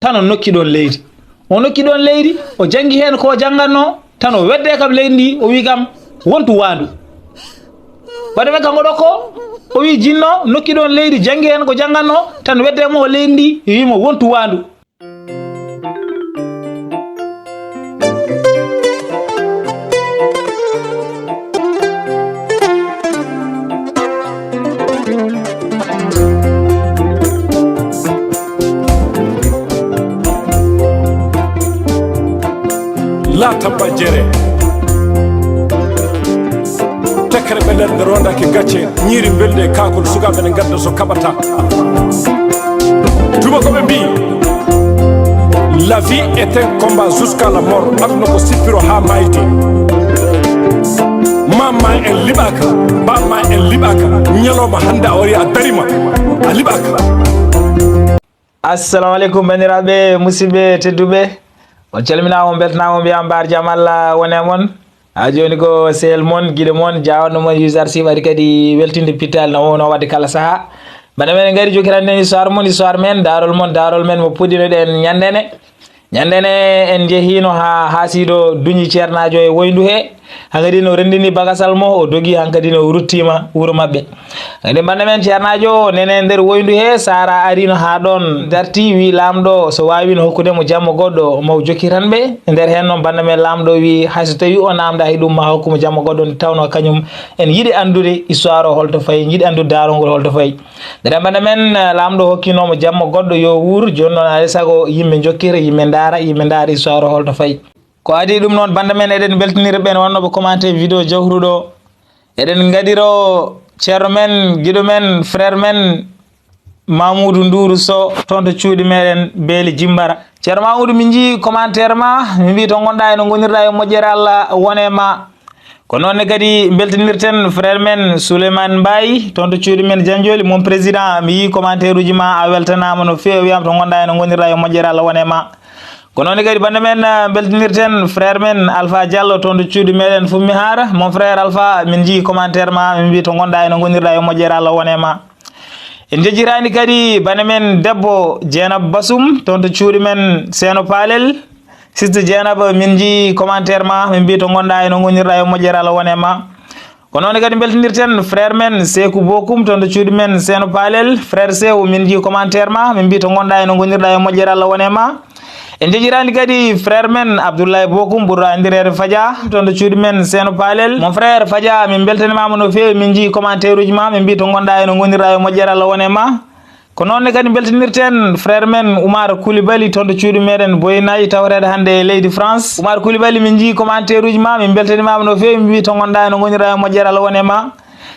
tan o nokki ɗon leydi o jangi hen ko janganno tan o wedde kam leydi ndi o wi kam wontu wandu waɗa ɓe kanko ɗo ko o wi jinno nokki ɗon leydi jangi hen ko janganno tan wedde mo leydi ndi wimo wontu wandu la tabba jere tekkere ɓe nder rondaki gacce ñiiri belde kakol sukaɓe ne gadda so kaɓata tubakoɓe mbi la vie est un combat jusqu'à la mort aduna ko sippiro ha mayde mamma en liɓaka bamma en liɓaka ñalowma hande a wari a darima a liɓaka. assalamu aleykum bandiraɓe musidɓe tedduɓe on calminama on beltanama mbiyam mbar jaam Allah wone mon ha joni ko sehel mon guiɗo mon jawanno mon YOUZARSIF waɗi kadi weltinde pital no wowno wadde kala saaha bana men gari jokiranden histoire mon histoire men darol men mo puɗɗinoɗen ñandene en jeehino ha haasiɗo duñi ceernajo e woyndu he hankadi no rendini bagasal mo o dogi hankadi no ruttima wuuro mabɓe hankadi banda men ceernajo nene nder woyndu he sara arino ha ɗon darti wi lamɗo so wawino hokkudemo jamma goɗɗo mo jokiranɓe nder hen noon banda men lamɗo wi hayso tawi o namda e ɗum ma hokkumo jamma goɗɗo nde tawno kañum en yiiɗi andude histoire o holto fayi jiiɗi andude darol ngol holto fayi nden banda men lamɗo hokkinomo jamma goɗɗo yo wuur joni noon alay saago yimɓe jokkira yimɓe daara histoire o holto fayi ko adi ɗum noon banda men eɗen beltanira ɓen wonnoɓe commenté vidéo jawruɗo eɗen gadiro ceerno men guiɗo men frère men Mamoudou Ndourou Sow toon to cuuɗi meɗen beeli Jimbara ceerno Mamoudou min jii commentaire ma min mbi to gonɗa eno gonirɗa e moƴƴere Allah wone ma ko noonne kadi beltanirten frère men Souleymane Mbaye toon to cuuɗi men Janjoli mon président mi yi commentaire uji ma a weltanama no fewi wiyama to gonɗa eno gonirɗa e moƴƴere Allah wone ma ko noon kadi bande men beltinirten frère men Alpha Diallo toon to cuuɗi meɗen Fummi Hara mon frère Alpha min jii commentaire ma min mbi to gonɗa eno gonirɗa e moƴƴere Allah wone ma en jejjirani kadi bande men debbo Dieynaba Bassoum toon to cuuɗi men Seeno Palel siste Dieynaba min jii commentaire ma min mbi to gonɗa eno gonirɗa e moƴƴere Allah wone ma ko noon kadi beltinirten frère men Sekou Bokoum toon to cuuɗi men Seeno Palel frère Sew min jii commentaire ma min mbi to gonɗa eno gonirɗa e moƴƴere Allah wone ma en jejjirani kadi frère men Abdoulaye Bokoum ɓurɗo andirede Fadia toon to cuuɗi men Seeno Palel mon frère Fadia min beltanimama no fewi min jii commentaire uji ma min mbi to gonɗa eno gonirɗa e moƴƴere Allah wone ma ko noonne kadi beltinirten frère men Oumar Coulibaly toon to cuuɗi meɗen Boyinayi tawrede hande e leydi France Oumar Coulibaly min jii commentaire uji ma min beltanimama no fewi min mbi to gonɗa eno gonirɗa e moƴƴere Allah wone ma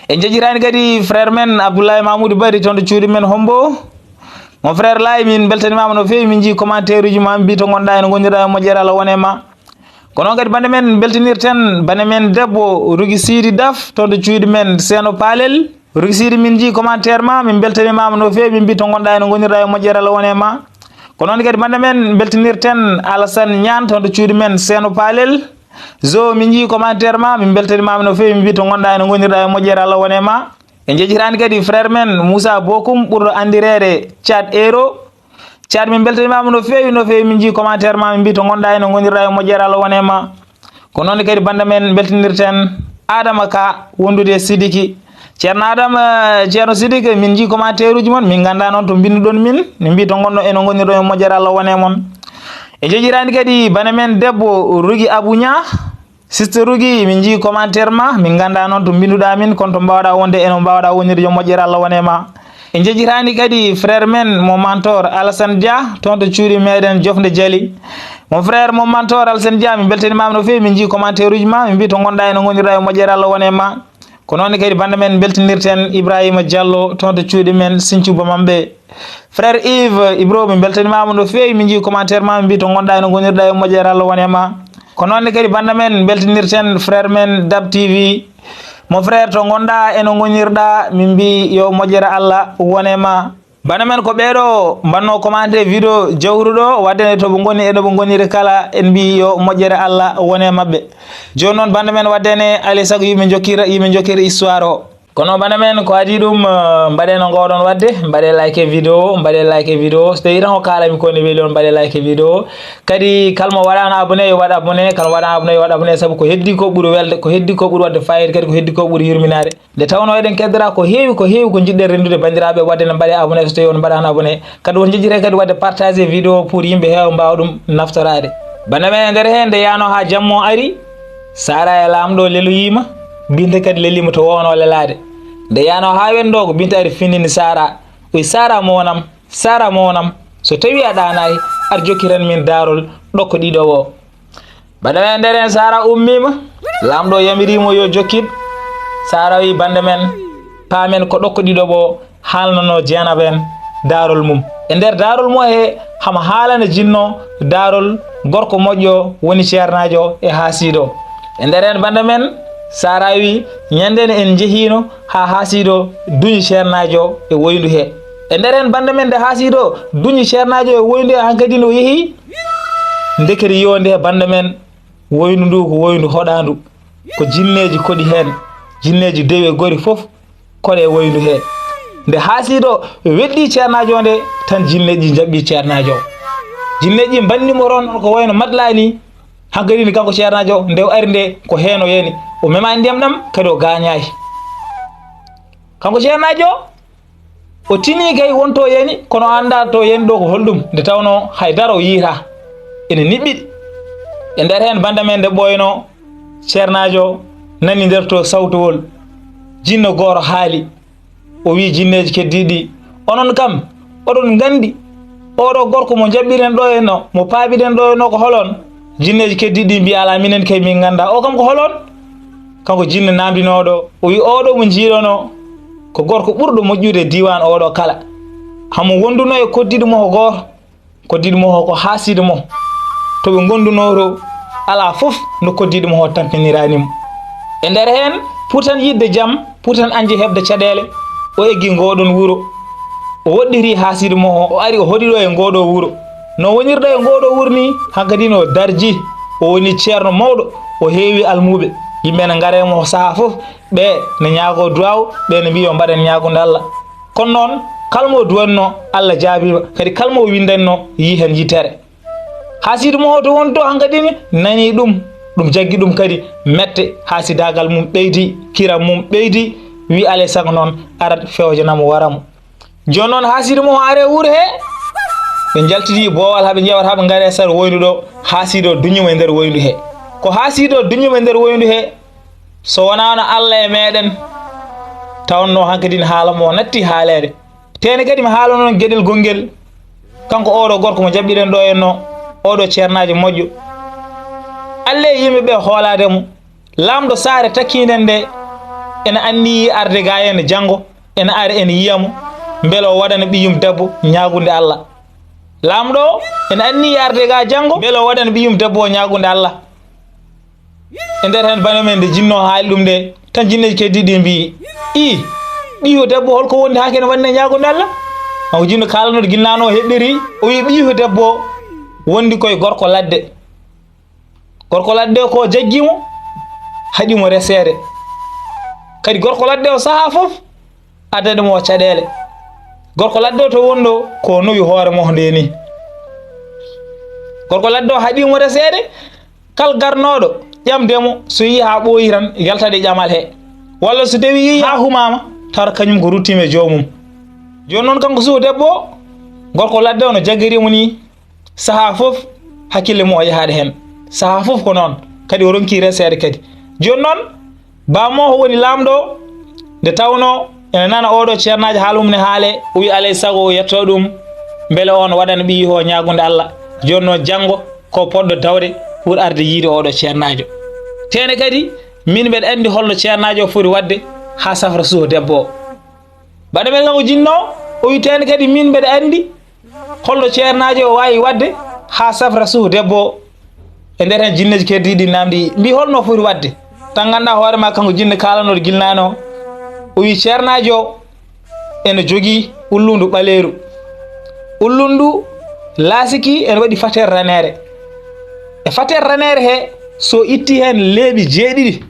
en jejjirani kadi frère men Abdoulaye Mamoudou Bari toon to cuuɗi men Hombo mon frère Laye min beltanimama no fewi min jii commentaire uji ma min mbi to gonɗa eno gonirɗa e moƴƴere Allah wone ma ko noon kadi bande men beltinirten bande men debbo Rougui Sidi Daf toon to cuuɗi men Seeno Palel Rougui Sidi min jii commentaire ma min beltanimama no fewi min mbi to gonɗa eno gonirɗa e moƴƴere Allah wone ma ko noon kadi bande men beltinirten Alassane Niane toon to cuuɗi men Seeno Palel zo min jii commentaire ma min beltanimama no fewi min mbi to gonɗa eno gonirɗa e moƴƴere Allah wone ma en jejjirani kadi frère men Moussa Bokoum ɓurɗo andirede Thiat Ero Thiat min beltanimama no fewi min jii commentaire ma min mbi to gonɗa eno gonirɗa e moƴƴere Allah wone ma ko noon kadi banda men beltinirten Adama Ka wondude Sidiki ceerno Adama ceerno Sidiki min jii commentaire uji mon min ganda noon to binduɗon min mbi to gonɗo eno gonirɗo e moƴƴere Allah wone mon en jejjirani kadi bana men debbo Rougui Abou Nia sister Rougui min jii commentaire ma min ganda noon to binduɗa min kono to mbawɗa wonde eno mbawɗa wonirde yo moƴƴere Allah wone ma en jejjirani kadi frère men mon mentor Alassane Dia toon to cuuɗi meɗen Jofde Diali mon frère mon mentor Alassane Dia min beltanimama no fewi min jii commentaire uji ma min mbi to gonɗa eno gonirɗa e moƴƴere Allah wone ma ko noon kadi banda men beltinirten Ibrahima Diallo toon to cuuɗi men Sinthiou Bamamɓe frère Yves Ibro min beltanimama no fewi min jii commentaire ma min mbi to gonɗa eno gonirɗa e moƴƴere Allah wone ma ko noon kadi banda men beltinirten frère men Dab TV mon frère to gonɗa eno gonirɗa min mbi yo moƴƴere Allah wone ma bana men ko ɓeeɗo mbanno commenté vidéo jawruɗo waddene to ɓe goni eɗo ɓe goniri kala en mbi yo moƴƴere Allah wone mabɓe joni noon banda men waddene alay saago yimɓe jokkira histoire o kono bana men ko adi ɗum mbaɗeno ngoɗon wadde mbaɗe like vidéo mbaɗe like vidéo so tawi tan ko kalami ko ne weeli on mbaɗe like vidéo kadi kalmo waɗano abonné yo waɗa abonné kala waɗa abonné yo waɗa abonné saabu ko heddi ko ɓuuri welde ko heddi ko ɓuuri wadde fayida kadi ko heddi ko ɓuuri yurminade nde tawno eɗen keddora ko heewi ko jiɗɗen rendude bandiraɓe wadde ne mbaɗe abonné so tawi on mbaɗano abonné kadi won jejjire kadi wadde partager vidéo pour yimɓe heewa mbawa ɗum naftorade banda men e nder hen nde yano ha jammo ari Sara e lamɗo leloyima binde kadi lelima to wowno lelade nde yano ha wendo ko binta ari finnini Sara oyi Sara monam so tawi a ɗanayi aɗa jokkiran min Daarol ɗokko ɗiɗo o banda men nder hen Sara ummima lamɗo yamirimo yo jokkid Sara wi bande men paamen ko ɗokko ɗiɗo o halnano Dieynaba en Daarol mum e nder Daarol mo he hama haalana jinno Daarol gorko moƴƴo woni ceernajo e Hassido e nder hen bande men Sara wi ñandene en jehino ha Hassido duñi ceernajo e woyndu he e nder hen bande men de Hassido duñi ceernajo e woyndu he hankadi no yeehi ndekeri yonde bande men woyndu ndu ko woyndu hoɗandu ko jinneji koɗi hen jinneji dewi gori fof koɗe woyndu he nde Hassido weddi ceernajo nde tan jinneji jabbi ceernajo jinneji bandimo ron ko wayno madlani hankadi ni kanko ceernajo nde ari nde ko heno yeni o mema ndiyam ɗam kadi o gañayi kanko ceernajo o tini kay wonto yeni kono anda to yeni ɗo ko holɗum nde tawno haydara o yiita ene niɓɓiɗi e nder hen banda men nde ɓoyno ceernajo nani nder to sawtowol jinno gooro haali o wi jinneji keddiɗi onon kam oɗon gandi oɗo gorko mo jabbiren ɗo henno mo paaɓiɗen ɗo henno ko holon jinneji keddiɗi mbi ala minen kay min ganda o kam ko holon kanko jinne namdinoɗo o wi oɗo mo jiiɗono ko gorko ɓurɗo moƴƴude diwan oɗo kala hamo wonduno e koddiɗo mo ko goto koddiɗo mo ko Hassida mo to ɓe gondunoto ala fof no koddiɗo mo tampiniranimo e nder hen pour tan yidde jaam pour tan anje hebde caɗele o eggi ngoɗon wuro o woɗɗiri Hassida mo o ari o hoɗiɗo e ngoɗo wuro no wonirɗo e ngoɗo wuro ni hankadi no darji o woni ceerno mawɗo o heewi almuɓe yimɓe ne garemo saaha fof ɓe ne ñaago duwaw ɓe ne mbi yo mbaɗen ñaagude Allah kono noon kalmo duwanno Allah jaabima kadi kalmo windanno yi hen yitere Hassida mo to wonto hankadi ni nani ɗum jaggi ɗum kadi mette hasidagal mum ɓeydi kiram mum ɓeydi wi alay sago noon arat fewjanamo waramo joni noon Hassida mo are wuuro he ɓe jaltidi boowal haɓe ƴewat haɓe gaari e sar woyndu ɗo Hassida duñuma e nder woyndu he ko Hassida duñuma e nder woyndu he so wonano Allah e meɗen tawanno hankadi haala mo natti haalede tene kadi mi haala noon gueɗel gonguel kanko oɗo gorko mo jaɓɓiɗen ɗo henno oɗo ceernajo moƴƴo Allah e yimɓeɓe hoolademo lamɗo saare takkiden nde ene anniyi arde ga ene janggo ene ari ene yiyamo beele o waɗana ɓiyum debbo ñaagude Allah lamɗo ene anniyi arde ga janggo beele o waɗana ɓiyum debbo o ñaagude Allah e nder hen bane men nde jinno haali ɗum nde tan jinneji keddiɗi mbi ɓiyo debbo holko wondi ha kene wanne ñaagude Allah mako jinno kalanode guilnano o heɓɓiri o wi ɓiyo debbo wondi koye gorko ladde ko jaggimo haɗimo resede kadi gorko ladde o saaha fof addanimo caɗele gorko ladde o to wonɗo ko nowi hoore mo nde ni gorko ladde o haɗimo resede kal garnoɗo ƴamdemo so yi ha ɓooyi tan yaltade ƴamal he walla so tawi yi ha humama tawata kañum ko ruttime jomum joni noon kanko suwo debbo gorko ladde o no jaggirimo ni saaha fof hakkille mum o yahade hen saaha fof ko noon kadi o ronki resede kadi joni noon bammo ho woni lamɗo nde tawno ene nana oɗo ceernajo haalmum ne haale o wi alay sago o yetto ɗum beele on waɗana ɓiyi ho ñaagude Allah joni noon janggo ko poɗɗo dawde pour arde yiide oɗo ceernajo tene kadi min mbeɗa andi holno ceernajo o foti wadde ha safra suho debbo o baɗa men kanko jinno o wi tene kadi min mbeɗa andi holno ceernajo o wawi wadde ha safra suho debbo o e nder hen jinneji keddiɗi namdi mbi holno foti wadde tan ganduɗa hoorema kanko jinne kalanoɗo guilnano o wi ceernajo ene jogui ullundu ɓaleeru ullundu laasiki ene waɗi fatere ranere e fatere ranere he so itti hen leeɓi jeeɗiɗi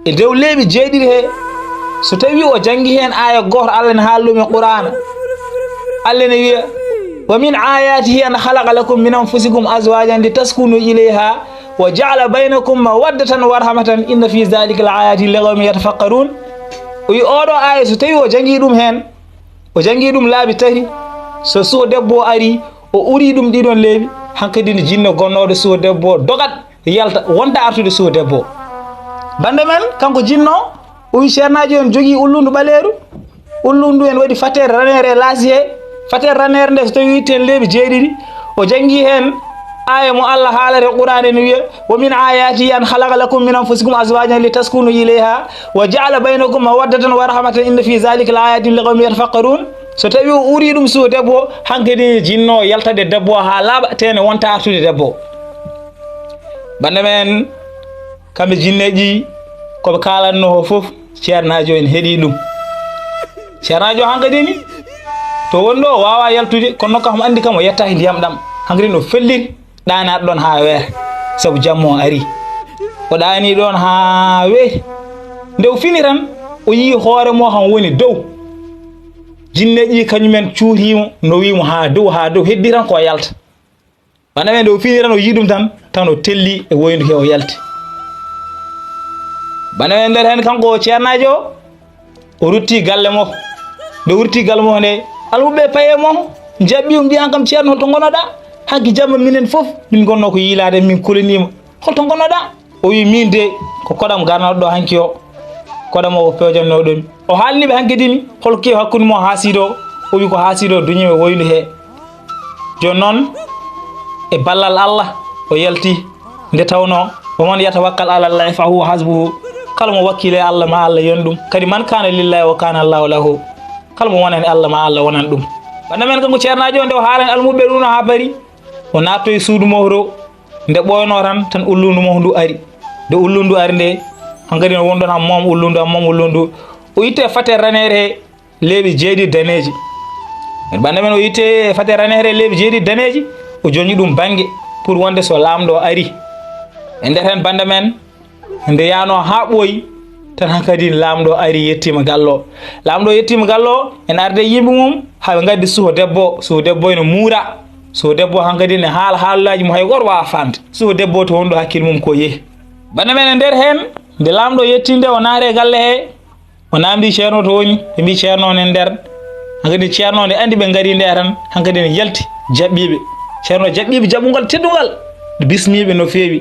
e dow leeɓi jeeɗiɗi he so tawi o jangi hen aya goto Allah ne haalɗum e qur'ana Allah ne wiya wa min ayatihi an khalaqa lakum min anfusikum azwajan litaskunu ilayha wa ja'ala baynakum mawaddatan wa rahmatan inna fi dhalika al-ayati liqawmin yatafakkarun o yi oɗo aya so tawi o jangi ɗum hen o jangi ɗum laabi tati so suho debbo ari o uri ɗum ɗiɗon leeɓi hankkadi ne jinno gonnoɗo suho debbo dogat yalta wonta artude suho debbo bande men kanko jinno o wi ceernaji on jogui ullundu ɓaleeru ullundu en waɗi fatere ranere e laasi he fatere ranere nde so tawi witten leeɓi jeeɗiɗi o jangi hen aya mo Allah haalata e qur'an ne wiya wa min ayati an khalaqa lakum min anfusikum azwajan litaskunu ilayha wa ja'ala baynakum mawaddatan wa rahmatan inna fi dhalika laayatin liqawmin yatafakkarun so tawi o uri ɗum suho debbo hankkadi jinno yaltade debbo ha laaɓa tene wonta artude debbo bande men kamɓe jinneji koɓe kalanno foof ceernajo en heeɗi ɗum ceernajo hankkadi ni to wonɗo o wawa yaltude kono kam andi kam o yettaki ndiyam ɗam hankkadi no fellir ɗanaɗo ɗon ha weere saabu jammo ari o ɗani ɗon ha weeri nde o fini tan o yii hoore mo han woni dow jinneji kañumen cuurimo no wimo ha dow heddi tan ko yalta bana men nde o fini tan o yii ɗum tan o telli e woyndu he o yalti bana men nder hen kanko ceernajo o rutti galle mo nde wurti galle mo nde almuɓe paye mo jaɓɓi o mbiyan kam ceerno holto gonoɗa hanki jamma minen foof min gonno ko yiilade min kulanima holto gonoɗa o wi min de ko koɗam garnoɗo ɗo hanki o koɗam o pewjanno ɗomi o haalniɓe hanki dimi hol kew hakkude mo haasido o wi ko haasido duñimi woynu he joni noon e ballal Allah o yalti nde tawno oman yatawakkal ala llahi fa huwa hasbuhu kala mo wakkile Allah ma Allah yon ɗum kadi man kana lillahi wa kana Allahu lahu kala mo wonani Allah ma Allah wonan ɗum banda men kanko ceernajo nde o haalani almuɓe ɗum no ha bari o natto e suudu mohro nde ɓoyno tan ullundu mo ndu ari nde ullundu ari nde hankkadi no wonɗon ham mom ullundu o itte fatere ranere he leeɓi jeeɗiɗi daneji banda men o itte fatere ranere he leeɓi jeeɗiɗi daneji o joñi ɗum banggue pour wonde so lamɗo ari e nder hen banda men nde yano ha ɓooyi tan hankkadi lamɗo ari yettima gallo lamɗo yettima gallo en arde yimɓe mum haɓe gaddi suho debbo ene muura suho debbo hankkadi ne haala haalullaji mo hay goto wawa famde suho debbo to wonɗo hakkille mum ko yeehi banda men e nder hen nde lamɗo yettinde o naare galle he o namdi ceerno to woni ɓe mbi ceerno ne nder hankkadi ceerno nde andi ɓe gaari nde tan hankkadi ne yalti jaɓɓiɓe ceerno jaɓɓiɓe jaɓɓugal teddugal nde bismiɓe no feewi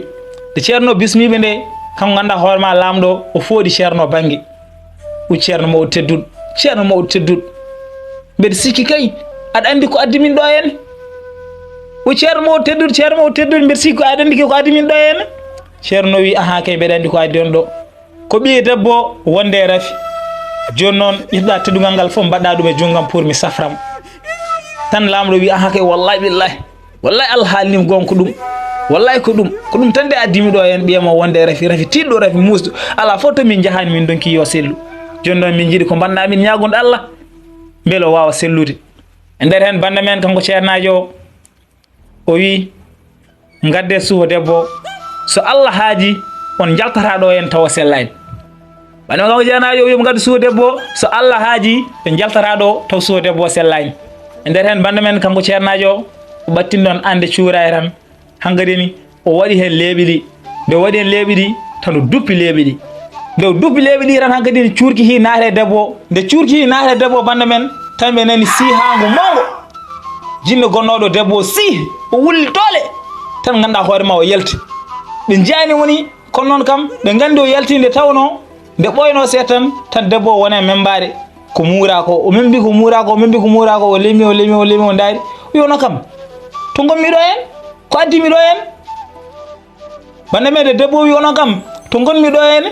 nde ceerno bismiɓe nde kam ganda hoorema lamɗo o fooɗi ceerno banggue u ceerno mawɗo tedduɗo mbeɗa sikki kay aɗa andi ko addi min ɗo henne o ceerno mawɗo tedduɗo mbeɗa sikki ko aɗa andi ko addi min ɗo henne ceerno wi aha kay mbeɗa andi ko addi on ɗo ko ɓiye debbo wonde e rafi joni noon ƴettuɗa teddugal ngal fof mbaɗɗa ɗum e junggam pour mi saframo tan lamɗo wi aha kay wallahi billahi Allah haalnima gon ko ɗum wallahi ko ɗum tan de addimi ɗo hen ɓiyamo wonde e rafi tiɗɗo rafi musɗo ala fof to min jahani min donki yo sellu joni noon min jiiɗi ko mbanɗa min ñagonde Allah beele o wawa sellude e nder hen banda men kanko ceernajo o wi gadde suho debbo so Allah haaji on jaltata ɗo hen tawa sellani banda men kanko ceernajo o wi mo gadde suho debbo so Allah haaji ɓe jaltata ɗo taw suho debbo sellani e nder hen banda men kanko ceernajo o ɓattin ɗon ande cuura e tan hankkadi ni o waɗi hen leeɓi ɗi nde waɗi hen leeɓi ɗi tan o duppi leeɓi ɗi nde o duppi leeɓi ɗi tan hankkadi ni cuurki hi naate debbo nde cuurki hi naate debbo banda men tan ɓe nani siihango mawgo jinno gonnoɗo debbo si o wulli toole tan ganduɗa hoorema o yalti ɓe jani woni kono noon kam ɓe gandi o yalti nde tawno nde ɓoyno seeɗa tan debbo o wona membade ko muura ko o membi ko muura ko o lemi o daari o yono kam to gonmiɗo hen ko addimiɗo hen banda men de debbo wi onon kam to gonmiɗo hen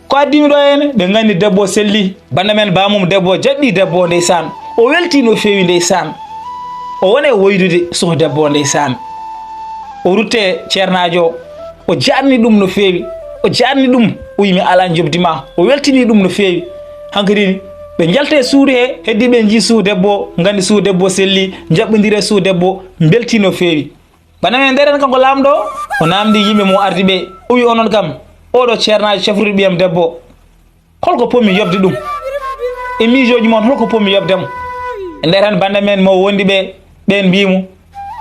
ko addimiɗo hen ɓe gandi debbo selli banda men bamum debbo jaɓɓi debbo ndeysan o welti no fewi ndeysan o wone woydude suho debbo ndeysan o rutte ceernajo o jarni ɗum no fewi o yimi ala jobdima o weltini ɗum no fewi hankkadi ɓe jalte suudu he heddi ɓe jii suhu debbo gandi suhu debbo selli jaɓɓodire suhu debbo belti no fewi bana men nderen kanko lamɗo o namdi yimɓe mo ardi ɓe o wi onon kam oɗo ceernajo cafruɗo ɓiyam debbo holko pommi yobde ɗum e miijoji mon holko pommi yobdemo e nder hen bande men mo wondi ɓe ɓen mbimo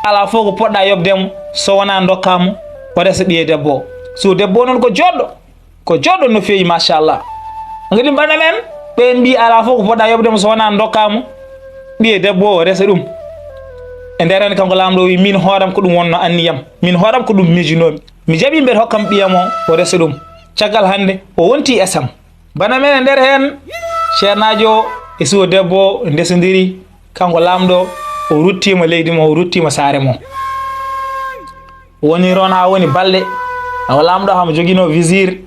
ala fof ko poɗɗa yobdemo so wona dokkamo o resa ɓiye debbo o so debbo noon ko joɗɗo no feewi machallah gadi bande men ɓen mbi ala fof ko poɗɗa yobdemo so wona dokkamo ɓiye debbo o resa ɗum e nder hen kanko lamɗo wi min hooram ko ɗum wonno anniyam min hooram ko ɗum miijinomi mi jaɓi mbeɗa hokkam ɓiyam o resa ɗum caggal hande o wonti esam bana men e nder hen ceernajo e suwo debbo ndesodiri kanko lamɗo o ruttima leydi mo o ruttima saare mo woni ron ha woni balɗe kanko lamɗo hamo joguino visir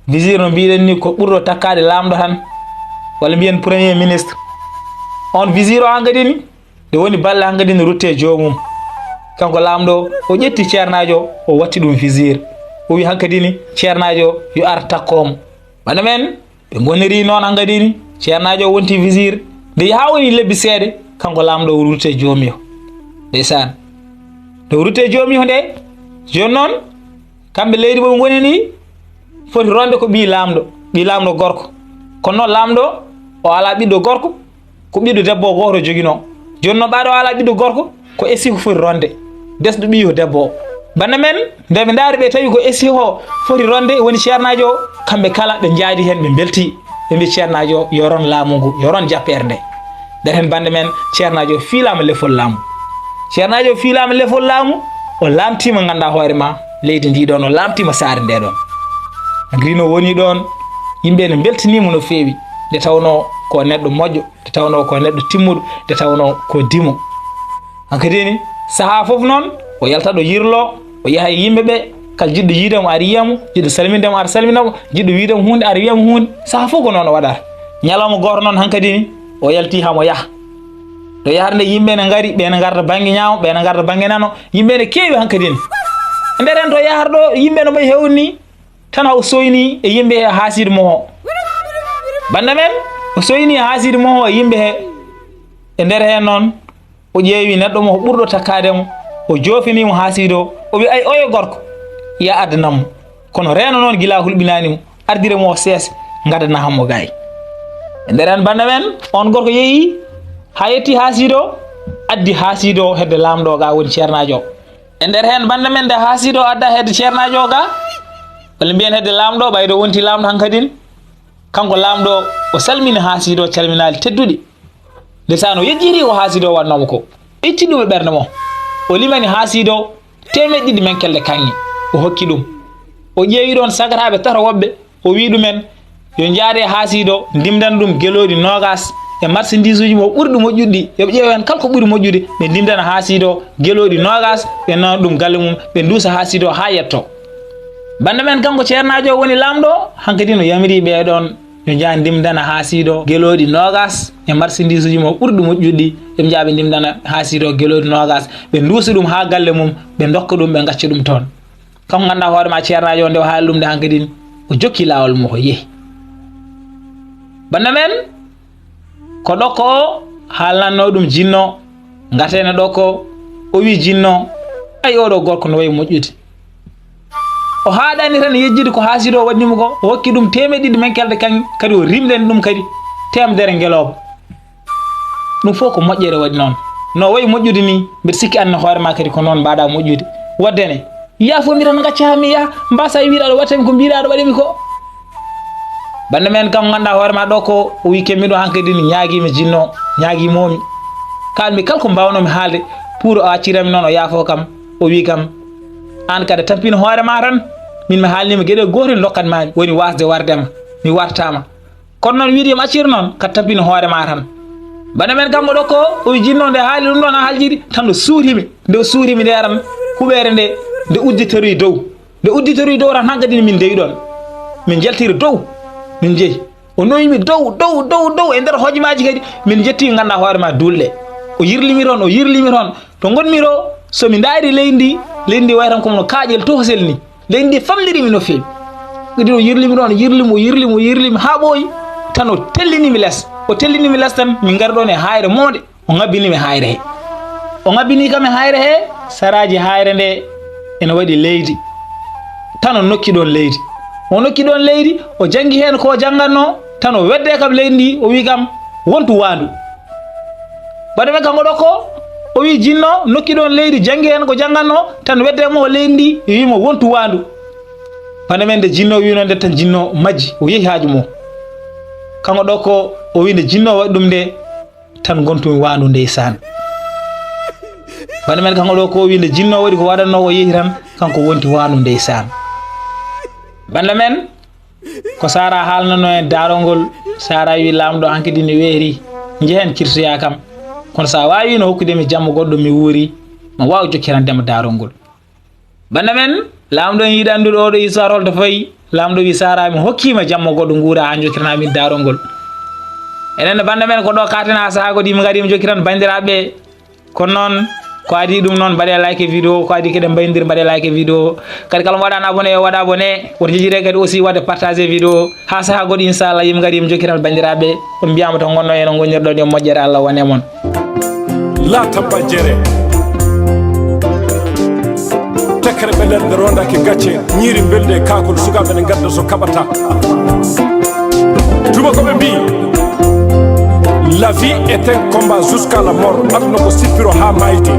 no mbiɗen ni ko ɓurɗo takkade lamɗo tan walla mbiyen premier ministre on visir o hankkadi ni nde woni balɗe hankkadi ne rutte jomum kanko lamɗo o ƴetti ceernajo o watti ɗum visir o wi hankkadi ni ceernajo yo ar takkomo bana men ɓe goniri noon hankkadi ni ceernajo wonti visir nde yaha woni lebbi seeɗe kanko lamɗo o rutte jomi o ndeysan nde o rutte jomi o nde joni noon kamɓe leydi ɓe goni ni foti ronde ko ɓi lamɗo gorko kono noon lamɗo o ala ɓiɗɗo gorko ko ɓiɗɗo debbo o goto joguino joni noon ɓaɗo ala ɓiɗɗo gorko ko essi ko foti ronde desɗo ɓiyo debbo o bande men nde ɓe daari ɓe tawi ko essi o foti ronde woni ceernajo o kamɓe kala ɓe jaadi hen ɓe belti ɓe mbi ceernajo yo ron laamu ngu yo ron jappere nde nder hen bande men ceernajo fiilama lefol laamu ceernajo fiilama lefol laamu o lamtima ganduɗa hoore ma leydi ndi ɗon o lamtima saare nde ɗon grino woni ɗon yimɓe ne beltinimo no feewi nde tawno ko neɗɗo moƴƴo nde tawno ko neɗɗo timmuɗo nde tawno ko dimo hankkadini saaha foof noon o yaltaɗo yirlo o yaha e yimɓeɓe kala jiɗɗo yiidemo ara yiyamo jiɗɗo salmindemo ara salminamo jiɗɗo wiidemo hunde ara wiyamo hunde saaha fof ko noon o waɗata ñalawma goto noon hankkadini o yalti hamo yaha to yahata nde yimɓe ne gaari ɓe ne garda banggue ñaamo ɓe ne garda banggue nano yimɓe ne keewi hankkadini e nder hen to yahata ɗo yimɓe no ɓay hewni tan o soyni e yimɓe he haasido mo o banda men o soyni e haasido mo o e yimɓe he e nder hen noon o ƴeewi neɗɗo mo ko ɓurɗo takkademo o joofinimo haasido o wi ay oyo gorko ya addanammo kono reno noon gila hulɓinanimo ardire mo o seesa gadana hammo gayi e nder hen banda men on gorko yeehi ha yetti haasido addi haasido hedde lamɗo ga woni ceernajo e nder hen banda men nde haasido adda hedde ceernajo ga walla mbiyen hedde lamɗo ɓaydo wonti lamɗo hankkadin kanko lamɗo o salmini haasido calminali tedduɗi ndesan o yejjiri ko haasido wannomo ko itti ɗum e ɓerde mo o limani haasido temeɗɗiɗi menkelde kanŋe o hokki ɗum o ƴeewi ɗon sagataɓe tato woɓɓe o wi ɗumen yo jaade haasido ndimdan ɗum gueloɗi nogas e marchandise uji mo ɓurɗi moƴƴuɗɗi yoɓe ƴeew hen kala ko ɓuuri moƴƴude ɓe ndimdana haasido gueloɗi nogas ɓe nana ɗum galle mum ɓe duusa haasido ha yetto bande men kanko ceernajo woni lamɗo hankkadi no yamiri ɓeɗon yo jaa ndimdana haasido gueloɗi nogas e marchandise uji mo ɓurɗi moƴƴuɗɗi yoɓe jaa ɓe ndimdana haasido gueloɗi nogas ɓe duusa ɗum ha galle mum ɓe dokka ɗum ɓe gacca ɗum toon kanko ganduɗa hoorema ceernajo nde o haali ɗum nde hankkadi o jokki lawol mo ko yeehi bande men ko ɗokko o haalnanno ɗum jinno gatene ɗokko o wi jinno ay oɗo gorko no wayi moƴƴude o haaɗani tan yejjude ko haasido o waɗnimo ko o hokki ɗum temeɗɗiɗi menkelde kan kadi o rimɗani ɗum kadi temedere ngeloba ɗum fof ko moƴƴere waɗi noon no wayi moƴƴude ni mbiɗa sikki anne hoorema kadi ko noon mbaɗa moƴƴude waddene yaafomi tan gaccami yaha mbasa wiiɗa aɗa wattami ko mbiɗa aɗa waɗimi ko bande men kam ganduɗa hoorema ɗo ko o wi kemmiɗo hankkadi ni ñaaguimi jinno ñaaguimomi kalmi kala ko mbawnomi haalde pour o accirami noon o yaafo kam o wi kam an kadi tampino hoorema tan min mi haalnima gueɗe gotel dokkatmami woni wasde wardema mi wartama kono noon wiide yomi accir noon kadi tampino hoorema tan bande men kamɓe ɗo ko o wi jinno nde haali ɗum ɗon a haaljiɗi tan nde suurimi nde aran huɓere nde udditori dow tan hankkadi min dewi ɗon min jaltiri dow min jeeyi o noyimi dow e nder hojomaji kadi min jetti ganduɗa hoorema dulɗe o yirlimi toon to gonmi ɗo somi daari leydi ndi way tan kono kaaƴel tohosel ni leydi ndi famɗirimi no feewi kadi o yirlimi ɗon o yirlimi ha ɓooyi tan o tellinimi less tan min gari ɗon e hayre moonde o ŋabbinimi hayre he o ŋabbini kam e hayre he saraji hayre nde ene waɗi leydi tan o nokki ɗon leydi o janggi hen ko jangganno tan o wedde kam leydi ndi o wi kam wontu wandu bade men kango ɗo ko o wi jinno nokki ɗon leydi jangi hen ko janganno tan weddemo o leydi ndi wimo wontu wandu bande men nde jinno wi non de tan jinno majji o yehi haaju mo kango ɗo ko o wi nde jinno waɗi ɗum nde tan gontumi wandu ndeysan bande men kango ɗo ko o wi nde jinno waɗi ko waɗanno o yehi tan kanko wonti wandu ndeysan bande men ko Sara haalnano en Daarol ngol Sara wi lamɗo hankadi ne weeri jehen kirtoya kam kono sa wawi no hokkudemi jamma goɗɗo mi wuuri ma wawi jokkirandema Daarol ngol bande men lamɗo en yiɗi andude oɗo histoire holto fayi lamɗo wi Sara mi hokkima jamma goɗɗo guura ha jokkiranamin Daarol ngol enen bande men ko ɗo katen ha saaha goɗi mi gadi mi jokkiran bandiraɓe kono noon ko adi ɗum noon mbaɗe like vidéo ko adi kadi mbaydir mbaɗe like vidéo kadi kala mo waɗano abonné yo waɗa abonné woto jejjire kadi aussi wadde partager vidéo ha saaha goɗi inchallah yimi gadi mi jokkiran bandiraɓe on mbiyama to gonno eno gonirɗon e moƴƴere Allah wone moon la tabba jere tekkere ɓe nde rondaki gacce ñiiri belde kakol sukaɓe ne gadda so kaɓata tubakoɓe mbi la vie est un combat jusqu'à la mort aduna ko sippiro ha mayde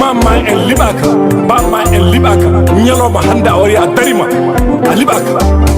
mamma en liɓaka bamma en liɓaka ñalawma hande a wari a darima a liɓaka